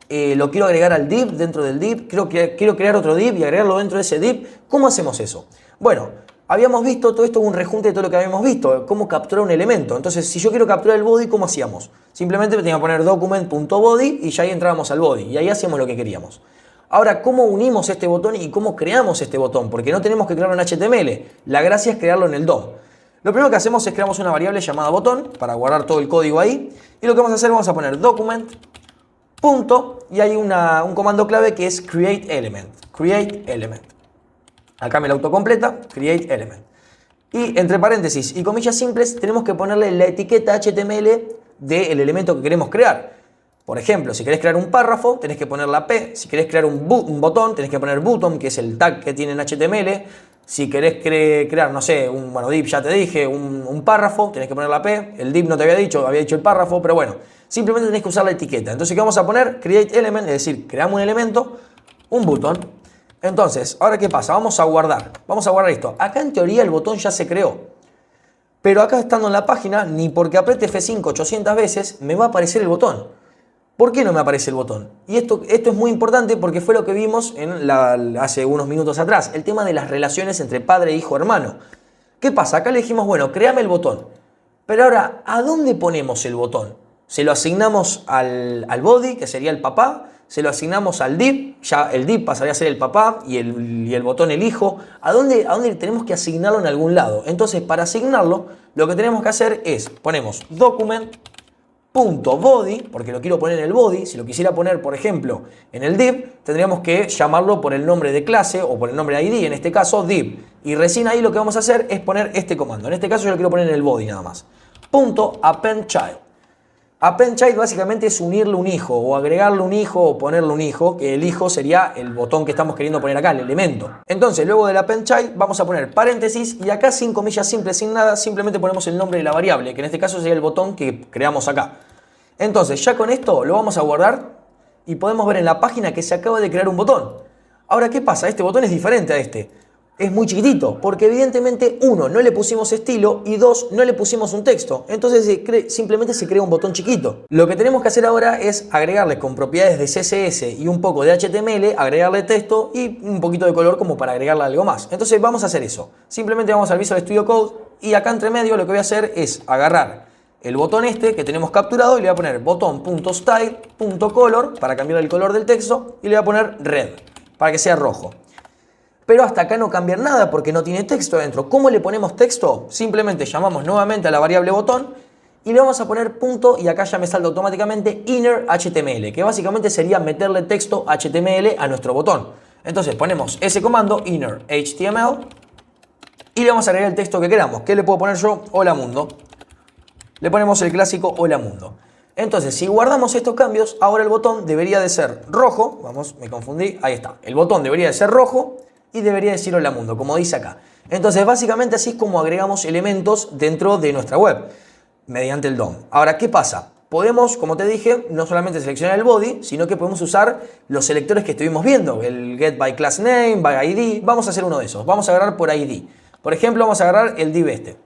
Lo quiero agregar al div, dentro del div. Quiero crear otro div y agregarlo dentro de ese div. ¿Cómo hacemos eso? Bueno, habíamos visto todo esto, un rejunte de todo lo que habíamos visto, cómo capturar un elemento. Entonces, si yo quiero capturar el body, ¿cómo hacíamos? Simplemente tenía que poner document.body y ya ahí entrábamos al body. Y ahí hacíamos lo que queríamos. Ahora, ¿cómo unimos este botón y cómo creamos este botón? Porque no tenemos que crearlo en HTML. La gracia es crearlo en el DOM. Lo primero que hacemos es creamos una variable llamada botón para guardar todo el código ahí. Y lo que vamos a hacer, vamos a poner document, punto, y hay un comando clave que es create element. Create element. Acá me lo autocompleta, create element. Y entre paréntesis y comillas simples tenemos que ponerle la etiqueta HTML del elemento que queremos crear. Por ejemplo, si querés crear un párrafo, tenés que poner la P. Si querés crear un botón, tenés que poner button, que es el tag que tiene en HTML. Si querés crear, no sé, div, ya te dije, un párrafo, tenés que poner la P. El div no te había dicho el párrafo, pero bueno, simplemente tenés que usar la etiqueta. Entonces, ¿qué vamos a poner? Create element, es decir, creamos un elemento, un button. Entonces, ¿ahora qué pasa? Vamos a guardar esto. Acá en teoría el botón ya se creó. Pero acá estando en la página, ni porque apriete F5 800 veces, me va a aparecer el botón. ¿Por qué no me aparece el botón? Y esto es muy importante porque fue lo que vimos hace unos minutos atrás, el tema de las relaciones entre padre, hijo, hermano. ¿Qué pasa? Acá le dijimos, bueno, créame el botón. Pero ahora, ¿a dónde ponemos el botón? Se lo asignamos al body, que sería el papá, se lo asignamos al div, ya el div pasaría a ser el papá y el botón el hijo. ¿A dónde tenemos que asignarlo en algún lado? Entonces, para asignarlo, lo que tenemos que hacer es, ponemos document.body, porque lo quiero poner en el body. Si lo quisiera poner, por ejemplo, en el div, tendríamos que llamarlo por el nombre de clase o por el nombre de ID, en este caso div. Y recién ahí lo que vamos a hacer es poner este comando. En este caso yo lo quiero poner en el body nada más. .append child. Append child básicamente es unirle un hijo o agregarle un hijo o ponerle un hijo, que el hijo sería el botón que estamos queriendo poner acá, el elemento. Entonces, luego del append child vamos a poner paréntesis y acá sin comillas simples, sin nada, simplemente ponemos el nombre de la variable, que en este caso sería el botón que creamos acá. Entonces, ya con esto lo vamos a guardar y podemos ver en la página que se acaba de crear un botón. Ahora, ¿qué pasa? Este botón es diferente a este. Es muy chiquitito, porque evidentemente, uno, no le pusimos estilo y dos, no le pusimos un texto. Entonces simplemente se crea un botón chiquito. Lo que tenemos que hacer ahora es agregarle con propiedades de CSS y un poco de HTML, agregarle texto y un poquito de color como para agregarle algo más. Entonces vamos a hacer eso. Simplemente vamos al Visual Studio Code y acá entre medio lo que voy a hacer es agarrar el botón este que tenemos capturado y le voy a poner botón.style.color para cambiar el color del texto y le voy a poner red para que sea rojo. Pero hasta acá no cambia nada porque no tiene texto dentro. ¿Cómo le ponemos texto? Simplemente llamamos nuevamente a la variable botón y le vamos a poner punto y acá ya me salta automáticamente inner HTML, que básicamente sería meterle texto HTML a nuestro botón. Entonces ponemos ese comando inner HTML y le vamos a agregar el texto que queramos. ¿Qué le puedo poner yo? Hola mundo. Le ponemos el clásico hola mundo. Entonces, si guardamos estos cambios, ahora el botón debería de ser rojo. Vamos, me confundí. Ahí está. El botón debería de ser rojo y debería decir hola mundo, como dice acá. Entonces, básicamente así es como agregamos elementos dentro de nuestra web, mediante el DOM. Ahora, ¿qué pasa? Podemos, como te dije, no solamente seleccionar el body, sino que podemos usar los selectores que estuvimos viendo. El get by class name, by ID. Vamos a hacer uno de esos. Vamos a agarrar por ID. Por ejemplo, vamos a agarrar el div este.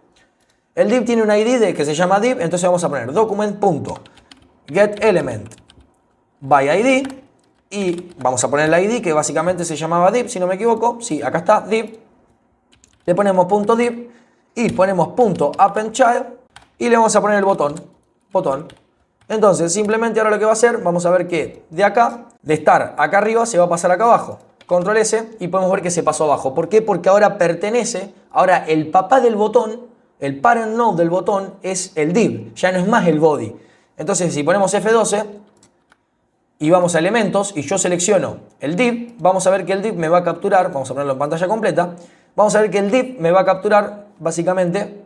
El div tiene un ID que se llama div, entonces vamos a poner document.getElement by ID y vamos a poner el ID que básicamente se llamaba div, si no me equivoco. Sí, acá está, div. Le ponemos .div y ponemos .appendChild y le vamos a poner el botón. Entonces, simplemente ahora lo que va a hacer, vamos a ver que de acá, de estar acá arriba, se va a pasar acá abajo. Control S y podemos ver que se pasó abajo. ¿Por qué? Porque ahora pertenece, ahora el papá del botón, el parent node del botón es el div, ya no es más el body. Entonces, si ponemos F12 y vamos a elementos y yo selecciono el div, vamos a ver que el div me va a capturar, vamos a ponerlo en pantalla completa, vamos a ver que el div me va a capturar básicamente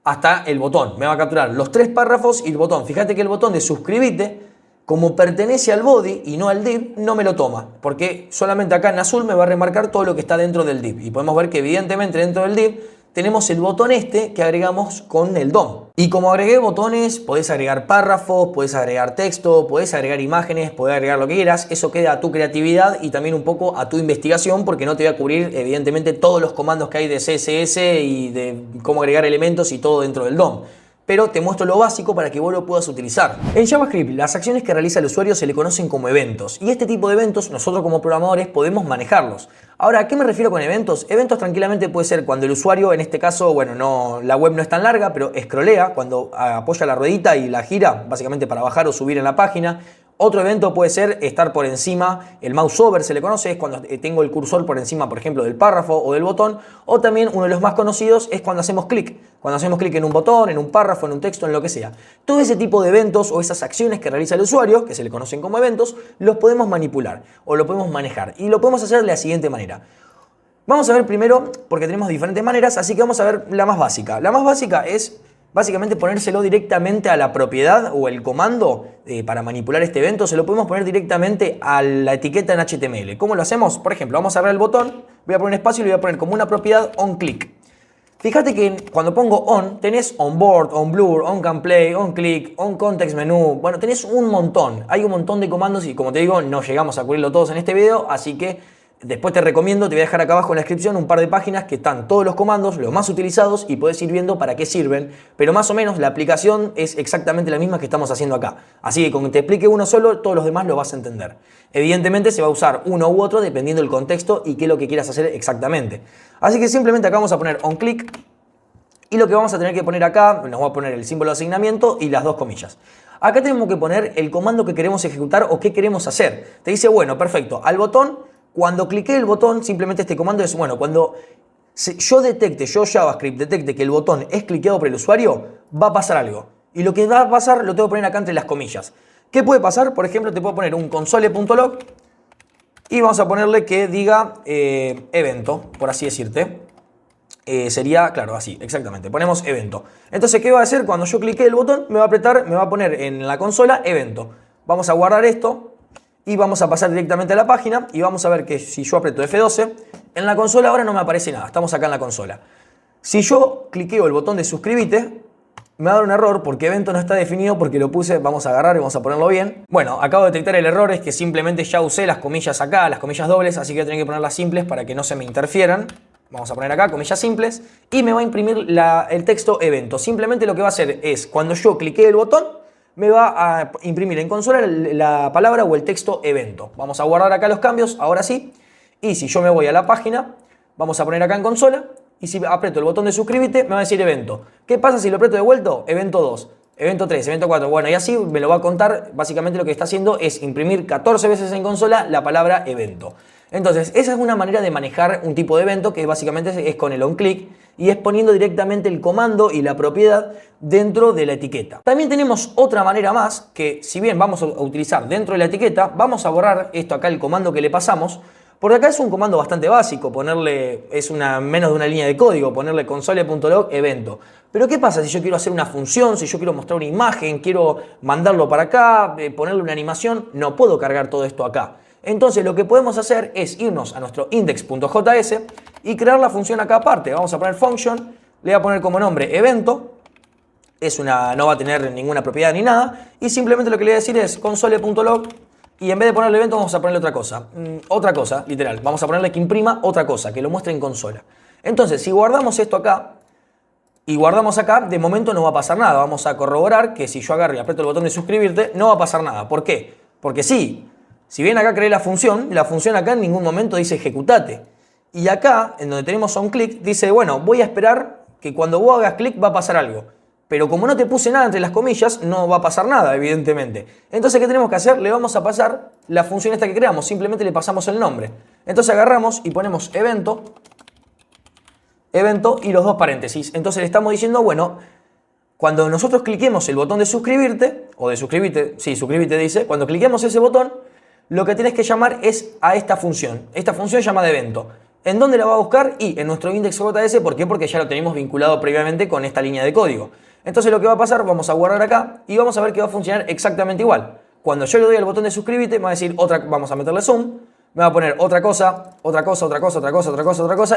hasta el botón. Me va a capturar los 3 párrafos y el botón. Fíjate que el botón de suscribite, como pertenece al body y no al div, no me lo toma, porque solamente acá en azul me va a remarcar todo lo que está dentro del div. Y podemos ver que evidentemente dentro del div tenemos el botón este que agregamos con el DOM. Y como agregué botones, podés agregar párrafos, podés agregar texto, podés agregar imágenes, podés agregar lo que quieras. Eso queda a tu creatividad y también un poco a tu investigación, porque no te voy a cubrir evidentemente todos los comandos que hay de CSS y de cómo agregar elementos y todo dentro del DOM. Pero te muestro lo básico para que vos lo puedas utilizar. En JavaScript, las acciones que realiza el usuario se le conocen como eventos. Y este tipo de eventos, nosotros como programadores podemos manejarlos. Ahora, ¿a qué me refiero con eventos? Eventos tranquilamente puede ser cuando el usuario, en este caso, bueno, la web no es tan larga, pero scrollea, cuando apoya la ruedita y la gira, básicamente para bajar o subir en la página. Otro evento puede ser estar por encima, el mouse over se le conoce, es cuando tengo el cursor por encima, por ejemplo, del párrafo o del botón. O también uno de los más conocidos es cuando hacemos clic. Cuando hacemos clic en un botón, en un párrafo, en un texto, en lo que sea. Todo ese tipo de eventos o esas acciones que realiza el usuario, que se le conocen como eventos, los podemos manipular o lo podemos manejar. Y lo podemos hacer de la siguiente manera. Vamos a ver primero, porque tenemos diferentes maneras, así que vamos a ver la más básica. La más básica es básicamente ponérselo directamente a la propiedad o el comando para manipular este evento. Se lo podemos poner directamente a la etiqueta en HTML. ¿Cómo lo hacemos? Por ejemplo, vamos a agarrar el botón, voy a poner un espacio y le voy a poner como una propiedad onClick. Fíjate que cuando pongo on, tenés onBoard, onBlur, onCanPlay, onClick, onContext Menu. Bueno, tenés un montón. Hay un montón de comandos y como te digo, no llegamos a cubrirlo todos en este video, así que después te recomiendo, te voy a dejar acá abajo en la descripción un par de páginas que están todos los comandos, los más utilizados, y podés ir viendo para qué sirven. Pero más o menos la aplicación es exactamente la misma que estamos haciendo acá. Así que con que te explique uno solo, todos los demás lo vas a entender. Evidentemente se va a usar uno u otro dependiendo del contexto y qué es lo que quieras hacer exactamente. Así que simplemente acá vamos a poner onClick. Y lo que vamos a tener que poner acá, nos va a poner el símbolo de asignamiento y las 2 comillas. Acá tenemos que poner el comando que queremos ejecutar o qué queremos hacer. Te dice, bueno, perfecto, al botón. Cuando clique el botón, simplemente este comando es, bueno, cuando yo JavaScript detecte que el botón es cliqueado por el usuario, va a pasar algo. Y lo que va a pasar lo tengo que poner acá entre las comillas. ¿Qué puede pasar? Por ejemplo, te puedo poner un console.log y vamos a ponerle que diga evento, por así decirte. Sería, claro, así, exactamente. Ponemos evento. Entonces, ¿qué va a hacer? Cuando yo clique el botón, me va a apretar, me va a poner en la consola evento. Vamos a guardar esto. Y vamos a pasar directamente a la página y vamos a ver que si yo aprieto F12, en la consola ahora no me aparece nada, estamos acá en la consola. Si yo cliqueo el botón de suscríbete, me va a dar un error porque evento no está definido porque lo puse, vamos a agarrar y vamos a ponerlo bien. Bueno, acabo de detectar el error, es que simplemente ya usé las comillas acá, las comillas dobles, así que voy a tener que ponerlas simples para que no se me interfieran. Vamos a poner acá comillas simples y me va a imprimir el texto evento. Simplemente lo que va a hacer es, cuando yo clique el botón, me va a imprimir en consola la palabra o el texto evento. Vamos a guardar acá los cambios, ahora sí. Y si yo me voy a la página, vamos a poner acá en consola. Y si aprieto el botón de suscribirte, me va a decir evento. ¿Qué pasa si lo aprieto de vuelta? Evento 2, evento 3, evento 4. Bueno, y así me lo va a contar. Básicamente lo que está haciendo es imprimir 14 veces en consola la palabra evento. Entonces, esa es una manera de manejar un tipo de evento que básicamente es con el onClick y es poniendo directamente el comando y la propiedad dentro de la etiqueta. También tenemos otra manera más que, si bien vamos a utilizar dentro de la etiqueta, vamos a borrar esto acá, el comando que le pasamos, porque acá es un comando bastante básico, ponerle, menos de una línea de código, ponerle console.log evento. Pero ¿qué pasa si yo quiero hacer una función, si yo quiero mostrar una imagen, quiero mandarlo para acá, ponerle una animación? No puedo cargar todo esto acá. Entonces lo que podemos hacer es irnos a nuestro index.js y crear la función acá aparte. Vamos a poner function, le voy a poner como nombre evento, no va a tener ninguna propiedad ni nada, y simplemente lo que le voy a decir es console.log y en vez de ponerle evento vamos a ponerle otra cosa, literal. Vamos a ponerle que imprima otra cosa, que lo muestre en consola. Entonces si guardamos esto acá y guardamos acá, de momento no va a pasar nada. Vamos a corroborar que si yo agarro y aprieto el botón de suscribirte, no va a pasar nada. ¿Por qué? Porque sí. Si bien acá creé la función acá en ningún momento dice ejecutate. Y acá, en donde tenemos onClick, dice, bueno, voy a esperar que cuando vos hagas clic va a pasar algo. Pero como no te puse nada entre las comillas, no va a pasar nada, evidentemente. Entonces, ¿qué tenemos que hacer? Le vamos a pasar la función esta que creamos, simplemente le pasamos el nombre. Entonces agarramos y ponemos evento y los dos paréntesis. Entonces le estamos diciendo, bueno, cuando nosotros cliquemos el botón de suscribirte, o de suscribirte, sí, suscribirte dice, cuando cliquemos ese botón, lo que tienes que llamar es a esta función. Esta función se llama de evento. ¿En dónde la va a buscar? Y en nuestro index.js. ¿Por qué? Porque ya lo tenemos vinculado previamente con esta línea de código. Entonces lo que va a pasar, vamos a guardar acá y vamos a ver que va a funcionar exactamente igual. Cuando yo le doy al botón de suscribirte, me va a decir vamos a meterle zoom, me va a poner otra cosa,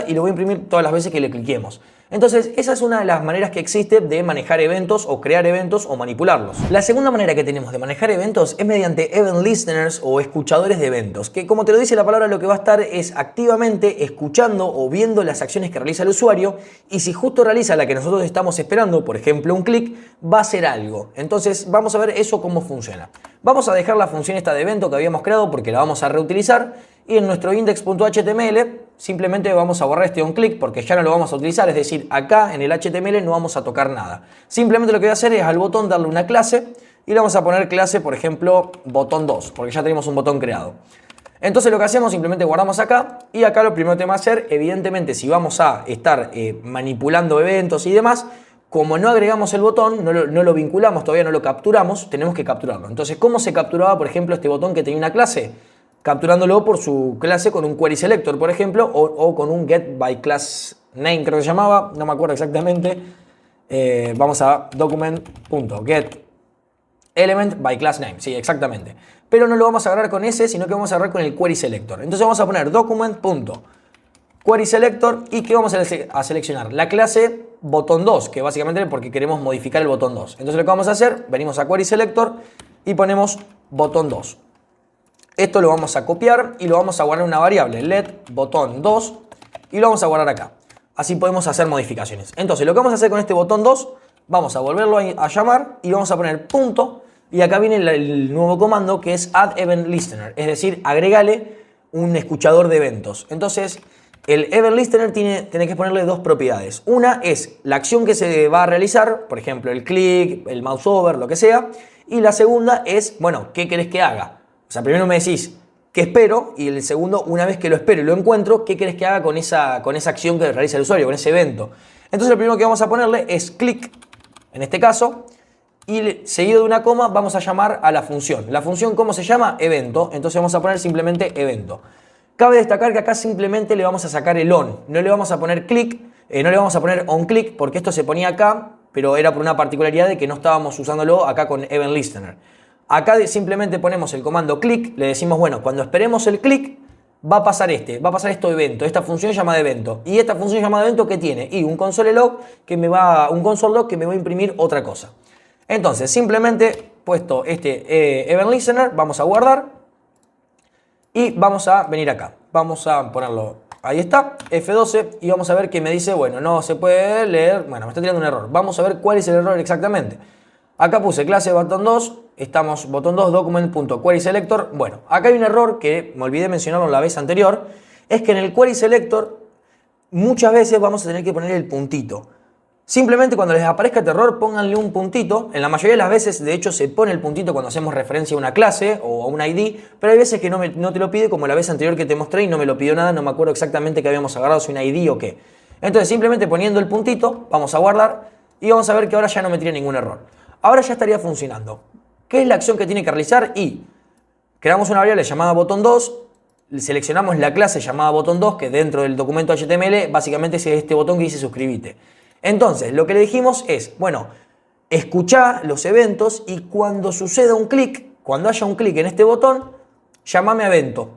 y lo voy a imprimir todas las veces que le cliquemos. Entonces, esa es una de las maneras que existe de manejar eventos o crear eventos o manipularlos. La segunda manera que tenemos de manejar eventos es mediante event listeners o escuchadores de eventos, que como te lo dice la palabra, lo que va a estar es activamente escuchando o viendo las acciones que realiza el usuario, y si justo realiza la que nosotros estamos esperando, por ejemplo un clic, va a hacer algo. Entonces, vamos a ver eso cómo funciona. Vamos a dejar la función esta de evento que habíamos creado porque la vamos a reutilizar, y en nuestro index.html simplemente vamos a borrar este onClick porque ya no lo vamos a utilizar, es decir, acá en el HTML no vamos a tocar nada. Simplemente lo que voy a hacer es al botón darle una clase y le vamos a poner clase, por ejemplo, botón 2, porque ya tenemos un botón creado. Entonces lo que hacemos, simplemente guardamos acá, y acá lo primero que tenemos que hacer, evidentemente, si vamos a estar manipulando eventos y demás, como no agregamos el botón, no lo vinculamos, todavía no lo capturamos, tenemos que capturarlo. Entonces, ¿cómo se capturaba, por ejemplo, este botón que tenía una clase? Capturándolo por su clase con un query selector, por ejemplo, o con un get by class name, creo que se llamaba, no me acuerdo exactamente. Vamos a document.get element by class name, sí, exactamente. Pero no lo vamos a agarrar con ese, sino que vamos a agarrar con el query selector. Entonces vamos a poner document.query selector y que vamos a seleccionar la clase botón 2, que básicamente porque queremos modificar el botón 2. Entonces lo que vamos a hacer, venimos a query selector y ponemos botón 2. Esto lo vamos a copiar y lo vamos a guardar en una variable, let botón 2, y lo vamos a guardar acá. Así podemos hacer modificaciones. Entonces lo que vamos a hacer con este botón 2, vamos a volverlo a llamar y vamos a poner punto, y acá viene el nuevo comando que es add event listener, es decir, agregale un escuchador de eventos. Entonces el event listener tiene que ponerle dos propiedades. Una es la acción que se va a realizar, por ejemplo el clic, el mouse over, lo que sea, y la segunda es, bueno, ¿qué querés que haga? O sea, primero me decís qué espero, y el segundo, una vez que lo espero y lo encuentro, ¿qué querés que haga con esa acción que realiza el usuario, con ese evento? Entonces lo primero que vamos a ponerle es click, en este caso, y seguido de una coma vamos a llamar a la función. ¿La función cómo se llama? Evento. Entonces vamos a poner simplemente evento. Cabe destacar que acá simplemente le vamos a sacar el on. No le vamos a poner click, no le vamos a poner on click, porque esto se ponía acá, pero era por una particularidad de que no estábamos usándolo acá con event listener. Acá simplemente ponemos el comando click, le decimos, bueno, cuando esperemos el click, va a pasar esto evento, esta función llamada evento. Y esta función llamada evento, ¿qué tiene? Y un console log que me va a imprimir otra cosa. Entonces, simplemente puesto este event listener, vamos a guardar y vamos a venir acá. Vamos a ponerlo, ahí está, F12, y vamos a ver que me dice, bueno, no se puede leer, bueno, me está tirando un error. Vamos a ver cuál es el error exactamente. Acá puse clase botón 2, estamos botón 2 document.querySelector. Bueno, acá hay un error que me olvidé mencionarlo la vez anterior, es que en el querySelector muchas veces vamos a tener que poner el puntito. Simplemente cuando les aparezca este error, pónganle un puntito. En la mayoría de las veces, de hecho, se pone el puntito cuando hacemos referencia a una clase o a un ID, pero hay veces que no te lo pide, como la vez anterior que te mostré y no me lo pidió nada, no me acuerdo exactamente qué habíamos agarrado, si un ID o qué. Entonces, simplemente poniendo el puntito, vamos a guardar y vamos a ver que ahora ya no me tira ningún error. Ahora ya estaría funcionando. ¿Qué es la acción que tiene que realizar? Y creamos una variable llamada botón 2, seleccionamos la clase llamada botón 2, que dentro del documento HTML básicamente es este botón que dice suscribite. Entonces, lo que le dijimos es, bueno, escuchá los eventos y cuando suceda un clic, cuando haya un clic en este botón, llámame a evento.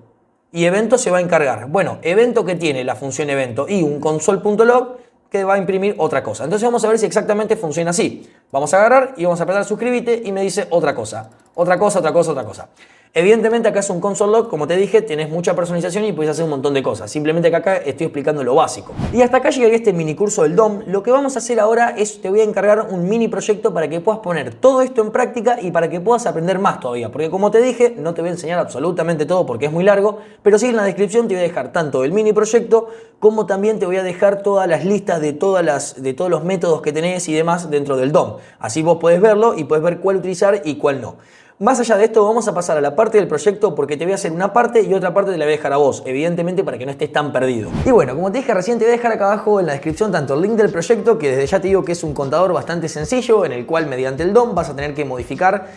Y evento se va a encargar. Bueno, evento que tiene la función evento y un console.log que va a imprimir otra cosa. Entonces vamos a ver si exactamente funciona así. Vamos a agarrar y vamos a apretar suscríbete y me dice otra cosa. Otra cosa. Evidentemente acá es un console log, como te dije, tenés mucha personalización y puedes hacer un montón de cosas. Simplemente que acá estoy explicando lo básico. Y hasta acá llegaría este mini curso del DOM. Lo que vamos a hacer ahora es, te voy a encargar un mini proyecto para que puedas poner todo esto en práctica y para que puedas aprender más todavía. Porque como te dije, no te voy a enseñar absolutamente todo porque es muy largo, pero sí en la descripción te voy a dejar tanto el mini proyecto como también te voy a dejar todas las listas de todos los métodos que tenés y demás dentro del DOM. Así vos podés verlo y podés ver cuál utilizar y cuál no. Más allá de esto, vamos a pasar a la parte del proyecto porque te voy a hacer una parte y otra parte te la voy a dejar a vos, evidentemente para que no estés tan perdido. Y bueno, como te dije recién, te voy a dejar acá abajo en la descripción tanto el link del proyecto, que desde ya te digo que es un contador bastante sencillo, en el cual mediante el DOM vas a tener que modificar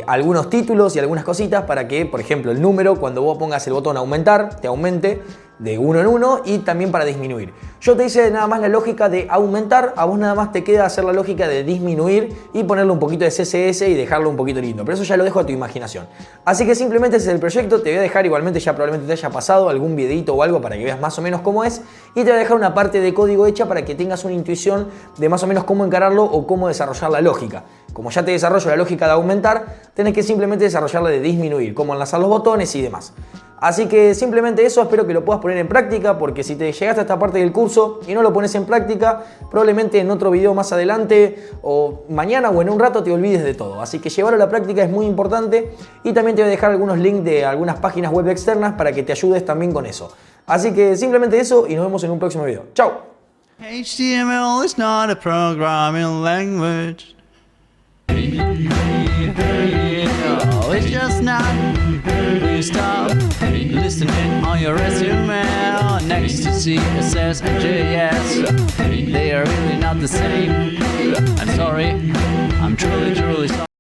algunos títulos y algunas cositas para que, por ejemplo, el número, cuando vos pongas el botón aumentar, te aumente de 1 en 1 y también para disminuir. Yo te hice nada más la lógica de aumentar, a vos nada más te queda hacer la lógica de disminuir y ponerle un poquito de CSS y dejarlo un poquito lindo, pero eso ya lo dejo a tu imaginación. Así que simplemente ese es el proyecto, te voy a dejar igualmente, ya probablemente te haya pasado algún videito o algo para que veas más o menos cómo es y te voy a dejar una parte de código hecha para que tengas una intuición de más o menos cómo encararlo o cómo desarrollar la lógica. Como ya te desarrollo la lógica de aumentar, tenés que simplemente desarrollarla de disminuir, cómo enlazar los botones y demás. Así que simplemente eso, espero que lo puedas poner en práctica, porque si te llegaste a esta parte del curso y no lo pones en práctica, probablemente en otro video más adelante o mañana o en un rato te olvides de todo. Así que llevarlo a la práctica es muy importante y también te voy a dejar algunos links de algunas páginas web externas para que te ayudes también con eso. Así que simplemente eso y nos vemos en un próximo video. ¡Chao!
HTML is not a programming language. It's just not. Will you stop listening on your resume next to CSS and JS? They are really not the same. I'm sorry. I'm truly sorry.